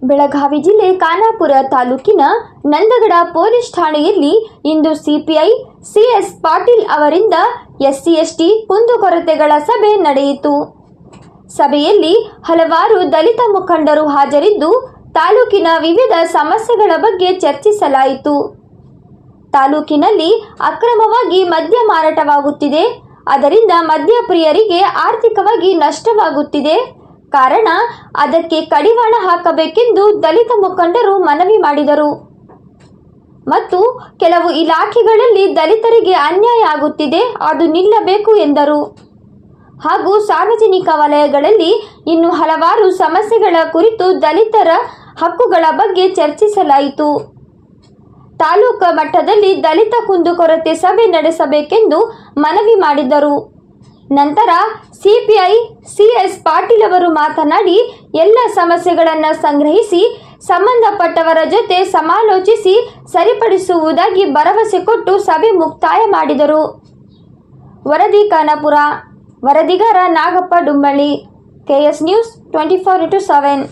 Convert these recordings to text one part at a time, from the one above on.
ಬೆಳಗಾವಿ ಜಿಲ್ಲೆ ಖಾನಾಪುರ ತಾಲೂಕಿನ ನಂದಗಡ ಪೊಲೀಸ್ ಠಾಣೆಯಲ್ಲಿ ಇಂದು ಸಿಪಿಐ ಸಿಎಸ್ ಪಾಟೀಲ್ ಅವರಿಂದ ಎಸ್ಸಿ/ಎಸ್ಟಿ ಕುಂದುಕೊರತೆಗಳ ಸಭೆ ನಡೆಯಿತು. ಸಭೆಯಲ್ಲಿ ಹಲವಾರು ದಲಿತ ಮುಖಂಡರು ಹಾಜರಿದ್ದು ತಾಲೂಕಿನ ವಿವಿಧ ಸಮಸ್ಯೆಗಳ ಬಗ್ಗೆ ಚರ್ಚಿಸಲಾಯಿತು. ತಾಲೂಕಿನಲ್ಲಿ ಅಕ್ರಮವಾಗಿ ಮದ್ಯ ಮಾರಾಟವಾಗುತ್ತಿದೆ. ಅದರಿಂದ ಮದ್ಯಪ್ರಿಯರಿಗೆ ಆರ್ಥಿಕವಾಗಿ ನಷ್ಟವಾಗುತ್ತಿದೆ. ಕಾರಣ ಅದಕ್ಕೆ ಕಡಿವಾಣ ಹಾಕಬೇಕೆಂದು ದಲಿತ ಮುಖಂಡರು ಮನವಿ ಮಾಡಿದರು. ಮತ್ತು ಕೆಲವು ಇಲಾಖೆಗಳಲ್ಲಿ ದಲಿತರಿಗೆ ಅನ್ಯಾಯ ಆಗುತ್ತಿದೆ, ಅದು ನಿಲ್ಲಬೇಕು ಎಂದರು. ಹಾಗೂ ಸಾರ್ವಜನಿಕ ವಲಯಗಳಲ್ಲಿ ಇನ್ನು ಹಲವಾರು ಸಮಸ್ಯೆಗಳ ಕುರಿತು ದಲಿತರ ಹಕ್ಕುಗಳ ಬಗ್ಗೆ ಚರ್ಚಿಸಲಾಯಿತು. ತಾಲೂಕು ಮಟ್ಟದಲ್ಲಿ ದಲಿತ ಕುಂದುಕೊರತೆ ಸಭೆ ನಡೆಸಬೇಕೆಂದು ಮನವಿ ಮಾಡಿದರು. ನಂತರ ಸಿಪಿಐ ಸಿಎಸ್ ಪಾಟೀಲ್ ಅವರು ಮಾತನಾಡಿ ಎಲ್ಲ ಸಮಸ್ಯೆಗಳನ್ನು ಸಂಗ್ರಹಿಸಿ ಸಂಬಂಧಪಟ್ಟವರ ಜೊತೆ ಸಮಾಲೋಚಿಸಿ ಸರಿಪಡಿಸುವುದಾಗಿ ಭರವಸೆ ಕೊಟ್ಟು ಸಭೆ ಮುಕ್ತಾಯ ಮಾಡಿದರು. ವರದಿ ಖಾನಾಪುರ, ವರದಿಗಾರ ನಾಗಪ್ಪ ಡುಂಬಳ್ಳಿ, KS ನ್ಯೂಸ್ 24/7.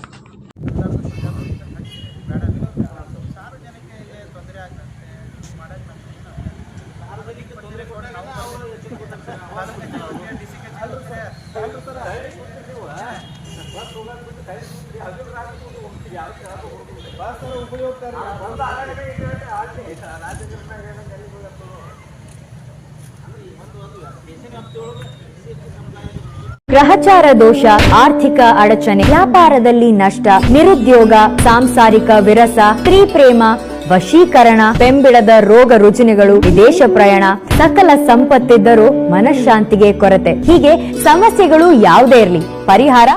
ಗ್ರಹಚಾರ ದೋಷ, ಆರ್ಥಿಕ ಅಡಚಣೆ, ವ್ಯಾಪಾರದಲ್ಲಿ ನಷ್ಟ, ನಿರುದ್ಯೋಗ, ಸಾಂಸಾರಿಕ ವಿರಸ, ಸ್ತ್ರೀ ಪ್ರೇಮ, ವಶೀಕರಣ, ಬೆಂಬಿಡದ ರೋಗ ರುಜಿನಗಳು, ವಿದೇಶ ಪ್ರಯಾಣ, ಸಕಲ ಸಂಪತ್ತಿದ್ದರೂ ಮನಃಶಾಂತಿಗೆ ಕೊರತೆ, ಹೀಗೆ ಸಮಸ್ಯೆಗಳು ಯಾವುದೇ ಇರಲಿ ಪರಿಹಾರ